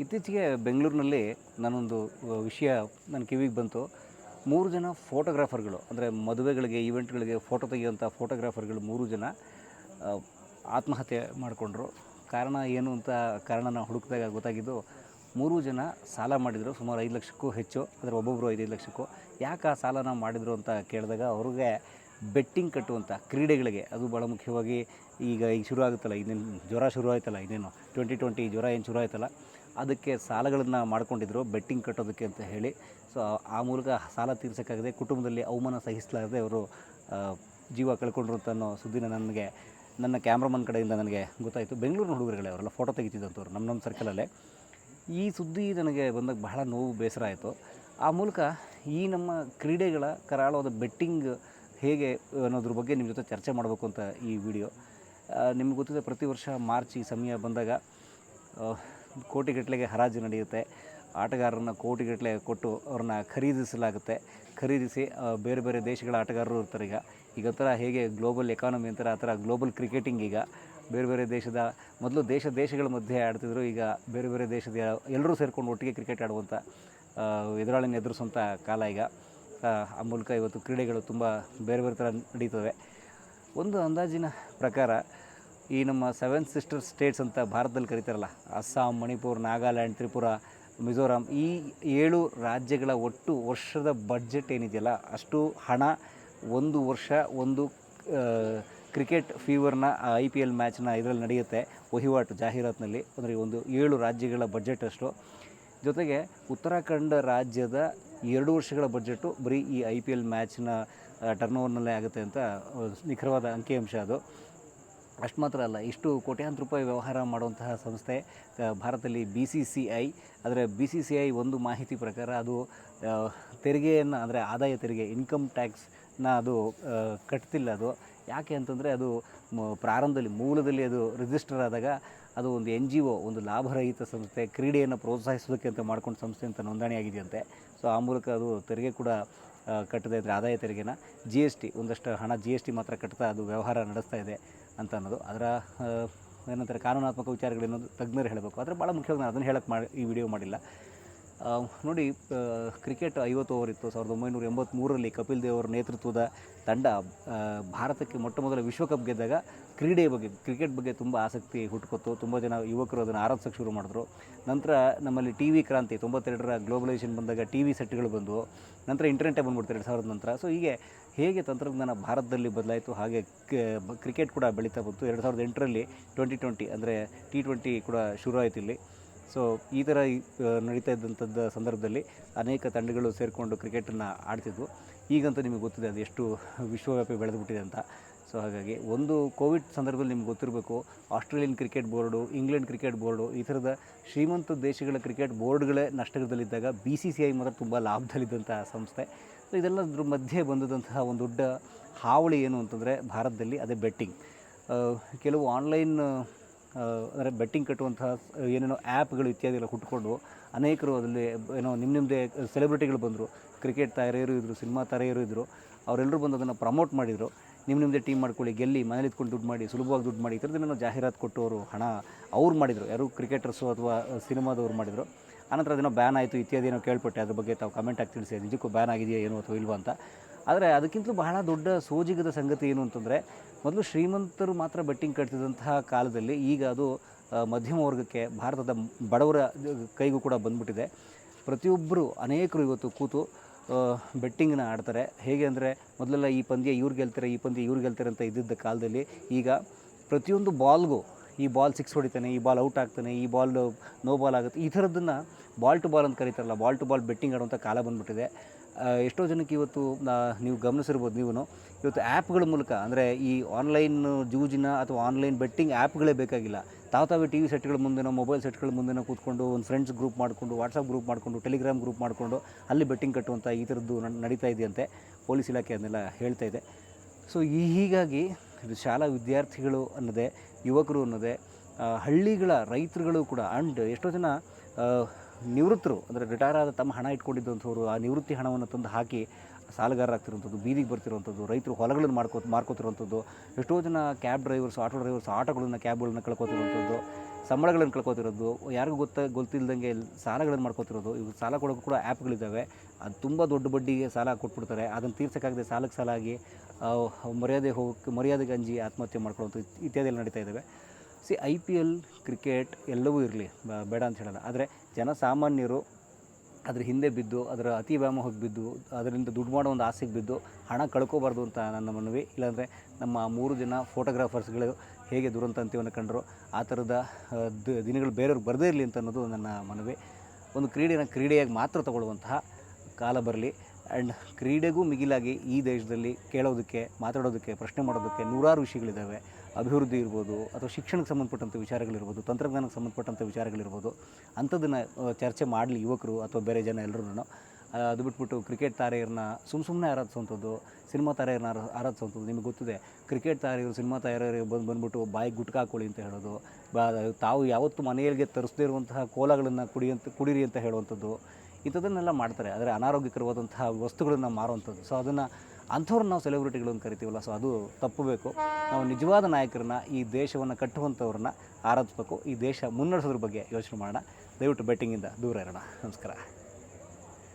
ಇತ್ತೀಚೆಗೆ ಬೆಂಗಳೂರಿನಲ್ಲಿ ನಾನೊಂದು ವಿಷಯ ನನ್ನ ಕಿವಿಗೆ ಬಂತು. 3 ಜನ ಫೋಟೋಗ್ರಾಫರ್ಗಳು ಅಂದರೆ ಮದುವೆಗಳಿಗೆ, ಈವೆಂಟ್ಗಳಿಗೆ ಫೋಟೋ ತೆಗೆಯುವಂಥ ಫೋಟೋಗ್ರಾಫರ್ಗಳು 3 ಜನ ಅ, ಆತ್ಮಹತ್ಯೆ ಮಾಡಿಕೊಂಡ್ರು. ಕಾರಣ ಏನು ಅಂತ ಕಾರಣನ ಹುಡುಕಿದಾಗ ಗೊತ್ತಾಗಿದ್ದು, 3 ಜನ ಸಾಲ ಮಾಡಿದರು ಸುಮಾರು 5 ಲಕ್ಷಕ್ಕೂ ಹೆಚ್ಚು. ಅಂದರೆ ಒಬ್ಬೊಬ್ಬರು 5 ಲಕ್ಷಕ್ಕೂ. ಯಾಕೆ ಆ ಸಾಲನ ಮಾಡಿದರು ಅಂತ ಕೇಳಿದಾಗ ಅವ್ರಿಗೆ ಬೆಟ್ಟಿಂಗ್ ಕಟ್ಟುವಂಥ ಕ್ರೀಡೆಗಳಿಗೆ, ಅದು ಭಾಳ ಮುಖ್ಯವಾಗಿ ಈಗ ಶುರು ಆಗುತ್ತಲ್ಲ, ಇನ್ನೇನು ಜ್ವರ ಶುರು ಆಯ್ತಲ್ಲ, ಇನ್ನೇನು 2020 ಜ್ವರ ಏನು ಶುರು ಆಯ್ತಲ್ಲ, ಅದಕ್ಕೆ ಸಾಲಗಳನ್ನು ಮಾಡ್ಕೊಂಡಿದ್ರು ಬೆಟ್ಟಿಂಗ್ ಕಟ್ಟೋದಕ್ಕೆ ಅಂತ ಹೇಳಿ. ಸೊ ಆ ಮೂಲಕ ಸಾಲ ತೀರ್ಸೋಕ್ಕಾಗದೆ ಕುಟುಂಬದಲ್ಲಿ ಅವಮಾನ ಸಹಿಸಲಾರದೆ ಅವರು ಜೀವ ಕಳ್ಕೊಂಡ್ರು ಅಂತ ಅನ್ನೋ ಸುದ್ದಿನ ನನ್ನ ಕ್ಯಾಮ್ರಾಮನ್ ಕಡೆಯಿಂದ ನನಗೆ ಗೊತ್ತಾಯಿತು. ಬೆಂಗಳೂರಿನ ಹುಡುಗರುಗಳೇ ಅವರೆಲ್ಲ ಫೋಟೋ ತೆಗಿತಿದ್ದಂಥವ್ರು ನಮ್ಮ ಸರ್ಕಲಲ್ಲೇ. ಈ ಸುದ್ದಿ ನನಗೆ ಬಂದಾಗ ಬಹಳ ನೋವು, ಬೇಸರ ಆಯಿತು. ಆ ಮೂಲಕ ಈ ನಮ್ಮ ಕ್ರೀಡೆಗಳ ಕರಾಳವಾದ ಬೆಟ್ಟಿಂಗ್ ಹೇಗೆ ಅನ್ನೋದ್ರ ಬಗ್ಗೆ ನಿಮ್ಮ ಜೊತೆ ಚರ್ಚೆ ಮಾಡಬೇಕು ಅಂತ ಈ ವಿಡಿಯೋ. ನಿಮ್ಗೆ ಗೊತ್ತಿದೆ, ಪ್ರತಿ ವರ್ಷ ಮಾರ್ಚ್ ಈ ಸಮಯ ಬಂದಾಗ ಕೋಟಿಗಟ್ಟಲೆಗೆ ಹರಾಜು ನಡೆಯುತ್ತೆ. ಆಟಗಾರರನ್ನ ಕೋಟಿಗಟ್ಟಲೆ ಕೊಟ್ಟು ಅವ್ರನ್ನ ಖರೀದಿಸಲಾಗುತ್ತೆ. ಖರೀದಿಸಿ ಬೇರೆ ಬೇರೆ ದೇಶಗಳ ಆಟಗಾರರು ಇರ್ತಾರೆ. ಈಗ ಥರ ಹೇಗೆ ಗ್ಲೋಬಲ್ ಎಕಾನಮಿ ಅಂತಾರೆ, ಆ ಥರ ಗ್ಲೋಬಲ್ ಕ್ರಿಕೆಟಿಂಗ್ ಈಗ ಬೇರೆ ಬೇರೆ ದೇಶದ, ಮೊದಲು ದೇಶಗಳ ಮಧ್ಯೆ ಆಡ್ತಿದ್ರು, ಈಗ ಬೇರೆ ಬೇರೆ ದೇಶದ ಎಲ್ಲರೂ ಸೇರಿಕೊಂಡು ಒಟ್ಟಿಗೆ ಕ್ರಿಕೆಟ್ ಆಡುವಂಥ, ಎದುರಾಳಿನ ಎದುರಿಸುವಂಥ ಕಾಲ ಈಗ. ಆ ಮೂಲಕ ಇವತ್ತು ಕ್ರೀಡೆಗಳು ತುಂಬ ಬೇರೆ ಬೇರೆ ಥರ ನಡೀತವೆ. ಒಂದು ಅಂದಾಜಿನ ಪ್ರಕಾರ ಈ ನಮ್ಮ 7 ಸಿಸ್ಟರ್ ಸ್ಟೇಟ್ಸ್ ಅಂತ ಭಾರತದಲ್ಲಿ ಕರೀತಾರಲ್ಲ, ಅಸ್ಸಾಂ, ಮಣಿಪುರ್, ನಾಗಾಲ್ಯಾಂಡ್, ತ್ರಿಪುರ, ಮಿಜೋರಾಂ, ಈ 7 ರಾಜ್ಯಗಳ ಒಟ್ಟು ವರ್ಷದ ಬಡ್ಜೆಟ್ ಏನಿದೆಯಲ್ಲ, ಅಷ್ಟು ಹಣ ಒಂದು ವರ್ಷ ಒಂದು ಕ್ರಿಕೆಟ್ ಫೀವರ್ನ IPL ಮ್ಯಾಚ್ನ ಇದರಲ್ಲಿ ನಡೆಯುತ್ತೆ ವಹಿವಾಟು ಜಾಹೀರಾತಿನಲ್ಲಿ. ಅಂದರೆ ಒಂದು 7 ರಾಜ್ಯಗಳ ಬಡ್ಜೆಟ್ ಅಷ್ಟು. ಜೊತೆಗೆ ಉತ್ತರಾಖಂಡ ರಾಜ್ಯದ 2 ವರ್ಷಗಳ ಬಡ್ಜೆಟು ಬರೀ ಈ IPL ಮ್ಯಾಚ್ನ ಟರ್ನ್ ಓವರ್ನಲ್ಲೇ ಆಗುತ್ತೆ ಅಂತ ನಿಖರವಾದ ಅಂಕಿಅಂಶ ಅದು. ಅಷ್ಟು ಮಾತ್ರ ಅಲ್ಲ, ಇಷ್ಟು ಕೋಟ್ಯಾಂತರ ರೂಪಾಯಿ ವ್ಯವಹಾರ ಮಾಡುವಂತಹ ಸಂಸ್ಥೆ ಭಾರತದಲ್ಲಿ BCCI. ಆದರೆ BCCI ಒಂದು ಮಾಹಿತಿ ಪ್ರಕಾರ ಅದು ತೆರಿಗೆಯನ್ನು, ಅಂದರೆ ಆದಾಯ ತೆರಿಗೆ, ಇನ್ಕಮ್ ಟ್ಯಾಕ್ಸ್ನ ಅದು ಕಟ್ತಿಲ್ಲ. ಅದು ಯಾಕೆ ಅಂತಂದರೆ, ಅದು ಪ್ರಾರಂಭದಲ್ಲಿ ಮೂಲದಲ್ಲಿ ಅದು ರಿಜಿಸ್ಟರ್ ಆದಾಗ ಅದು ಒಂದು NGO, ಒಂದು ಲಾಭರಹಿತ ಸಂಸ್ಥೆ, ಕ್ರೀಡೆಯನ್ನು ಪ್ರೋತ್ಸಾಹಿಸೋದಕ್ಕೆ ಅಂತ ಮಾಡ್ಕೊಂಡು ಸಂಸ್ಥೆ ಅಂತ ನೋಂದಣಿಯಾಗಿದೆಯಂತೆ. ಸೊ ಆ ಮೂಲಕ ಅದು ತೆರಿಗೆ ಕೂಡ ಕಟ್ಟದೇ ಇದ್ದರೆ ಆದಾಯ ತೆರಿಗೆನ, GST ಒಂದಷ್ಟು ಹಣ GST ಮಾತ್ರ ಕಟ್ತಾ ಅದು ವ್ಯವಹಾರ ನಡೆಸ್ತಾ ಇದೆ ಅಂತ ಅನ್ನೋದು. ಅದರ ಏನಂತಾರೆ ಕಾನೂನಾತ್ಮಕ ವಿಚಾರಗಳೇನೋದು ತಜ್ಞರು ಹೇಳಬೇಕು. ಆದರೆ ಭಾಳ ಮುಖ್ಯವಾಗಿ ನಾನು ಅದನ್ನು ಹೇಳಕ್ಕೆ ಈ ವಿಡಿಯೋ ಮಾಡಿಲ್ಲ. ನೋಡಿ, ಕ್ರಿಕೆಟ್ 50 ಓವರ್ ಇತ್ತು. 1983ರಲ್ಲಿ ಕಪಿಲ್ ದೇವ್ ಅವರ ನೇತೃತ್ವದ ತಂಡ ಭಾರತಕ್ಕೆ ಮೊಟ್ಟ ಮೊದಲ ವಿಶ್ವಕಪ್ ಗೆದ್ದಾಗ ಕ್ರಿಕೆಟ್ ಬಗ್ಗೆ ತುಂಬ ಆಸಕ್ತಿ ಹುಟ್ಟುಕೊತ್ತು. ತುಂಬ ಜನ ಯುವಕರು ಅದನ್ನು ಆರಾಧಿಸೋಕ್ಕೆ ಶುರು ಮಾಡಿದ್ರು. ನಂತರ ನಮ್ಮಲ್ಲಿ TV ಕ್ರಾಂತಿ 92ರ ಗ್ಲೋಬಲೈಸೇಷನ್ ಬಂದಾಗ TV ಸೆಟ್ಗಳು ಬಂದವು. ನಂತರ ಇಂಟರ್ನೆಟ್ಟೇ ಬಂದ್ಬಿಡ್ತಾರೆ 2000 ನಂತರ. ಸೊ ಹೇಗೆ ತಂತ್ರಜ್ಞಾನ ಭಾರತದಲ್ಲಿ ಬದಲಾಯಿತು, ಹಾಗೆ ಕ್ರಿಕೆಟ್ ಕೂಡ ಬೆಳೀತಾ ಬಂತು. 2008ರಲ್ಲಿ 2020 ಅಂದರೆ T20 ಕೂಡ ಶುರು ಆಯಿತು ಇಲ್ಲಿ. ಸೊ ಈ ಥರ ನಡೀತಾ ಇದ್ದಂಥದ್ದು ಸಂದರ್ಭದಲ್ಲಿ ಅನೇಕ ತಂಡಗಳು ಸೇರಿಕೊಂಡು ಕ್ರಿಕೆಟನ್ನು ಆಡ್ತಿದ್ವು. ಈಗಂತೂ ನಿಮಗೆ ಗೊತ್ತಿದೆ ಅದು ಎಷ್ಟು ವಿಶ್ವವ್ಯಾಪಿ ಬೆಳೆದುಬಿಟ್ಟಿದೆ ಅಂತ. ಸೊ ಹಾಗಾಗಿ ಒಂದು ಕೋವಿಡ್ ಸಂದರ್ಭದಲ್ಲಿ ನಿಮ್ಗೆ ಗೊತ್ತಿರಬೇಕು, Australian cricket board, England cricket board, ಈ ಥರದ ಶ್ರೀಮಂತ ದೇಶಗಳ ಕ್ರಿಕೆಟ್ ಬೋರ್ಡ್ಗಳೇ ನಷ್ಟದಲ್ಲಿದ್ದಾಗ BCCI ಮಾತ್ರ ತುಂಬ ಲಾಭದಲ್ಲಿದ್ದಂಥ ಸಂಸ್ಥೆ. ಸೊ ಇದೆಲ್ಲದ್ರ ಮಧ್ಯೆ ಬಂದಂತಹ ಒಂದು ದೊಡ್ಡ ಹಾವಳಿ ಏನು ಅಂತಂದರೆ ಭಾರತದಲ್ಲಿ, ಅದೇ ಬೆಟ್ಟಿಂಗ್. ಕೆಲವು ಆನ್ಲೈನ್ ಅಂದರೆ ಬೆಟ್ಟಿಂಗ್ ಕಟ್ಟುವಂತಹ ಏನೇನೋ ಆ್ಯಪ್ಗಳು ಇತ್ಯಾದಿ ಎಲ್ಲ ಹುಟ್ಕೊಂಡು ಅನೇಕರು ಅದರಲ್ಲಿ ನಿಮ್ಮದೇ ಸೆಲೆಬ್ರಿಟಿಗಳು ಬಂದರು. ಕ್ರಿಕೆಟ್ ತಾರೆಯರು ಇದ್ದರು, ಸಿನಿಮಾ ತಾರೆಯರು ಇದ್ದರು. ಅವರೆಲ್ಲರೂ ಬಂದು ಅದನ್ನು ಪ್ರಮೋಟ್ ಮಾಡಿದರು. ನಿಮ್ಮದೇ ಟೀಮ್ ಮಾಡ್ಕೊಳ್ಳಿ, ಗೆಲ್ಲಿ, ಮನೇಲಿ ಇದ್ಕೊಂಡು ದುಡ್ಡು ಮಾಡಿ, ಸುಲಭವಾಗಿ ದುಡ್ಡು ಮಾಡಿ, ಈ ಥರದ್ದೇನೋ ಜಾಹೀರಾತು ಕೊಟ್ಟು ಅವರು ಹಣ ಅವ್ರು ಮಾಡಿದರು. ಯಾರು ಕ್ರಿಕೆಟರ್ಸು ಅಥವಾ ಸಿನಿಮಾದವ್ರು ಮಾಡಿದರು. ಆನಂತರ ಅದೇನೋ ಬ್ಯಾನ್ ಆಯಿತು ಇತ್ಯಾದಿ ಏನೋ ಕೇಳ್ಪಟ್ಟೆ. ಅದ್ರ ಬಗ್ಗೆ ತಾವು ಕಮೆಂಟಾಗಿ ತಿಳಿಸಿ, ನಿಜಕ್ಕೂ ಬ್ಯಾನ್ ಆಗಿದೆಯಾ ಏನೋ ಅಥವಾ ಇಲ್ವಾ ಅಂತ. ಆದರೆ ಅದಕ್ಕಿಂತಲೂ ಬಹಳ ದೊಡ್ಡ ಸೋಜಿಗದ ಸಂಗತಿ ಏನು ಅಂತಂದರೆ, ಮೊದಲು ಶ್ರೀಮಂತರು ಮಾತ್ರ ಬೆಟ್ಟಿಂಗ್ ಕಟ್ತಿದ್ದಂತಹ ಕಾಲದಲ್ಲಿ ಈಗ ಅದು ಮಧ್ಯಮ ವರ್ಗಕ್ಕೆ, ಭಾರತದ ಬಡವರ ಕೈಗೂ ಕೂಡ ಬಂದ್ಬಿಟ್ಟಿದೆ. ಪ್ರತಿಯೊಬ್ಬರು, ಅನೇಕರು ಇವತ್ತು ಕೂತು ಬೆಟ್ಟಿಂಗ್ನ ಆಡ್ತಾರೆ. ಹೇಗೆ ಅಂದರೆ, ಮೊದಲೆಲ್ಲ ಈ ಪಂದ್ಯ ಇವ್ರು ಗೆಲ್ತಾರೆ, ಈ ಪಂದ್ಯ ಇವ್ರು ಗೆಲ್ತಾರೆ ಅಂತ ಇದ್ದಿದ್ದ ಕಾಲದಲ್ಲಿ ಈಗ ಪ್ರತಿಯೊಂದು ಬಾಲ್ಗೂ, ಈ ಬಾಲ್ 6 ಹೊಡಿತಾನೆ, ಈ ಬಾಲ್ ಔಟ್ ಆಗ್ತಾನೆ, ಈ ಬಾಲ್ ನೋ ಬಾಲ್ ಆಗುತ್ತೆ, ಈ ಥರದ್ದನ್ನು ಬಾಲ್ ಟು ಬಾಲ್ ಅಂತ ಕರೀತಾರಲ್ಲ, ಬಾಲ್ ಟು ಬಾಲ್ ಬೆಟ್ಟಿಂಗ್ ಆಡುವಂಥ ಕಾಲ ಬಂದುಬಿಟ್ಟಿದೆ. ಎಷ್ಟೋ ಜನಕ್ಕೆ ಇವತ್ತು ನೀವು ಗಮನಿಸಿರ್ಬೋದು, ಇವತ್ತು ಆ್ಯಪ್ಗಳ ಮೂಲಕ, ಅಂದರೆ ಈ ಆನ್ಲೈನ್ ಜೂಜಿನ ಅಥವಾ ಆನ್ಲೈನ್ ಬೆಟ್ಟಿಂಗ್ ಆ್ಯಪ್ಗಳೇ ಬೇಕಾಗಿಲ್ಲ. ತಾವೇ TV ಸೆಟ್ಗಳ ಮುಂದೆನೋ, ಮೊಬೈಲ್ ಸೆಟ್ಗಳ ಮುಂದೆನೋ ಕೂತ್ಕೊಂಡು ಒಂದು ಫ್ರೆಂಡ್ಸ್ ಗ್ರೂಪ್ ಮಾಡಿಕೊಂಡು, ವಾಟ್ಸಪ್ ಗ್ರೂಪ್ ಮಾಡಿಕೊಂಡು, ಟೆಲಿಗ್ರಾಮ್ ಗ್ರೂಪ್ ಮಾಡಿಕೊಂಡು ಅಲ್ಲಿ ಬೆಟ್ಟಿಂಗ್ ಕಟ್ಟುವಂಥ ಈ ಥರದ್ದು ನಡೀತಾ ಇದೆಯಂತೆ. ಪೊಲೀಸ್ ಇಲಾಖೆ ಅದನ್ನೆಲ್ಲ ಹೇಳ್ತಾ ಇದೆ. ಸೊ ಹೀಗಾಗಿ ಶಾಲಾ ವಿದ್ಯಾರ್ಥಿಗಳು ಅನ್ನೋದೇ, ಯುವಕರು ಅನ್ನೋದೇ, ಹಳ್ಳಿಗಳ ರೈತರುಗಳು ಕೂಡ, ಆ್ಯಂಡ್ ಎಷ್ಟೋ ಜನ ನಿವೃತ್ತರು, ಅಂದರೆ ರಿಟೈರ್ ಆದ ತಮ್ಮ ಹಣ ಇಟ್ಕೊಂಡಿದ್ದಂಥವ್ರು ಆ ನಿವೃತ್ತಿ ಹಣವನ್ನು ತಂದು ಹಾಕಿ ಸಾಲಗಾರರಾಗ್ತಿರುವಂಥದ್ದು, ಬೀದಿಗೆ ಬರ್ತಿರುವಂಥದ್ದು, ರೈತರು ಹೊಲಗಳನ್ನು ಮಾರ್ಕೋತಿರುವಂಥದ್ದು, ಎಷ್ಟೋ ಜನ ಕ್ಯಾಬ್ ಡ್ರೈವರ್ಸ್, ಆಟೋ ಡ್ರೈವರ್ಸ್ ಆಟೋಗಳನ್ನು, ಕ್ಯಾಬ್ಗಳನ್ನು ಕಳ್ಕೊತಿರುವಂಥದ್ದು, ಸಂಬಳಗಳನ್ನು ಕಳ್ಕೊತಿರೋದು, ಯಾರಿಗೂ ಗೊತ್ತಿಲ್ಲದಂಗೆ ಸಾಲಗಳನ್ನು ಮಾಡ್ಕೊತಿರೋದು. ಇವು ಸಾಲ ಕೊಡೋಕ್ಕೂ ಕೂಡ ಆ್ಯಪ್ಗಳಿದ್ದಾವೆ. ಅದು ತುಂಬ ದೊಡ್ಡ ಬಡ್ಡಿಗೆ ಸಾಲ ಕೊಟ್ಬಿಡ್ತಾರೆ. ಅದನ್ನು ತೀರ್ಸೋಕ್ಕಾಗದೆ ಸಾಲಕ್ಕೆ ಸಾಲ ಆಗಿ ಮರ್ಯಾದೆಗೆ ಅಂಜಿ ಆತ್ಮಹತ್ಯೆ ಮಾಡ್ಕೊಳ್ಳೋದು ಇತ್ಯಾದಿ ಎಲ್ಲ ನಡೀತಾ ಇದ್ದಾವೆ. IPL, ಕ್ರಿಕೆಟ್ ಎಲ್ಲವೂ ಇರಲಿ, ಬೇಡ ಅಂತ ಹೇಳಲ್ಲ. ಆದರೆ ಜನಸಾಮಾನ್ಯರು ಅದ್ರ ಹಿಂದೆ ಬಿದ್ದು, ಅದರ ಅತಿ ವ್ಯಾಮೋಹಕ್ಕೆ ಬಿದ್ದು, ಅದರಿಂದ ದುಡ್ಡು ಮಾಡೋ ಒಂದು ಆಸೆಗೆ ಬಿದ್ದು ಹಣ ಕಳ್ಕೋಬಾರ್ದು ಅಂತ ನನ್ನ ಮನವಿ. ಇಲ್ಲಾಂದರೆ ನಮ್ಮ 3 ಜನ ಫೋಟೋಗ್ರಾಫರ್ಸ್ಗಳು ಹೇಗೆ ದುರಂತ ಅಂತ್ಯವನ್ನು ಕಂಡರು, ಆ ಥರದ ದಿನಗಳು ಬೇರೆಯವ್ರಿಗೆ ಬರದೇ ಇರಲಿ ಅಂತ ಅನ್ನೋದು ನನ್ನ ಮನವಿ. ಒಂದು ಕ್ರೀಡೆಯಾಗಿ ಮಾತ್ರ ತಗೊಳ್ಳುವಂತಹ ಕಾಲ ಬರಲಿ. ಆ್ಯಂಡ್ ಕ್ರೀಡೆಗೂ ಮಿಗಿಲಾಗಿ ಈ ದೇಶದಲ್ಲಿ ಕೇಳೋದಕ್ಕೆ, ಮಾತಾಡೋದಕ್ಕೆ, ಪ್ರಶ್ನೆ ಮಾಡೋದಕ್ಕೆ ನೂರಾರು ವಿಷಯಗಳಿದ್ದಾವೆ. ಅಭಿವೃದ್ಧಿ ಇರ್ಬೋದು, ಅಥವಾ ಶಿಕ್ಷಣಕ್ಕೆ ಸಂಬಂಧಪಟ್ಟಂಥ ವಿಚಾರಗಳಿರ್ಬೋದು, ತಂತ್ರಜ್ಞಾನಕ್ಕೆ ಸಂಬಂಧಪಟ್ಟಂಥ ವಿಚಾರಗಳಿರ್ಬೋದು. ಅಂಥದ್ದನ್ನು ಚರ್ಚೆ ಮಾಡಲಿ ಯುವಕರು ಅಥವಾ ಬೇರೆ ಜನ ಎಲ್ಲರೂ. ಅದು ಬಿಟ್ಬಿಟ್ಟು ಕ್ರಿಕೆಟ್ ತಾರೆಯರನ್ನ ಸುಮ್ಮನೆ ಆರಾಧಿಸುವಂಥದ್ದು, ಸಿನಿಮಾ ತಾರೆಯರನ್ನ ಆರಾಧಿಸುವಂಥದ್ದು. ನಿಮಗೆ ಗೊತ್ತಿದೆ, ಕ್ರಿಕೆಟ್ ತಾರೆಯರು ಸಿನಿಮಾ ತಾರೆಯರಿಗೆ ಬಂದುಬಿಟ್ಟು ಬಾಯಿಗೆ ಗುಟ್ಕ ಹಾಕ್ಕೊಳ್ಳಿ ಅಂತ ಹೇಳೋದು, ತಾವು ಯಾವತ್ತೂ ಮನೆಯಲ್ಲಿಗೆ ತರಿಸದೇ ಇರುವಂತಹ ಕೋಲಗಳನ್ನು ಕುಡೀರಿ ಅಂತ ಹೇಳುವಂಥದ್ದು. ಇಂಥದ್ದನ್ನೆಲ್ಲ ಮಾಡ್ತಾರೆ. ಆದರೆ ಅನಾರೋಗ್ಯಕರವಾದಂತಹ ವಸ್ತುಗಳನ್ನು ಮಾರುವಂಥದ್ದು. ಸೊ ಅಂಥವ್ರನ್ನ ನಾವು ಸೆಲೆಬ್ರಿಟಿಗಳು ಅಂತ ಕರಿತೀವಲ್ಲ, ಸೊ ಅದು ತಪ್ಪಬೇಕು. ನಾವು ನಿಜವಾದ ನಾಯಕರನ್ನ, ಈ ದೇಶವನ್ನು ಕಟ್ಟುವಂಥವ್ರನ್ನ ಆರಾಧಿಸ್ಬೇಕು. ಈ ದೇಶ ಮುನ್ನಡೆಸೋದ್ರ ಬಗ್ಗೆ ಯೋಚನೆ ಮಾಡೋಣ. ದಯವಿಟ್ಟು ಬೆಟ್ಟಿಂಗಿಂದ ದೂರ ಇರೋಣ. ನಮಸ್ಕಾರ.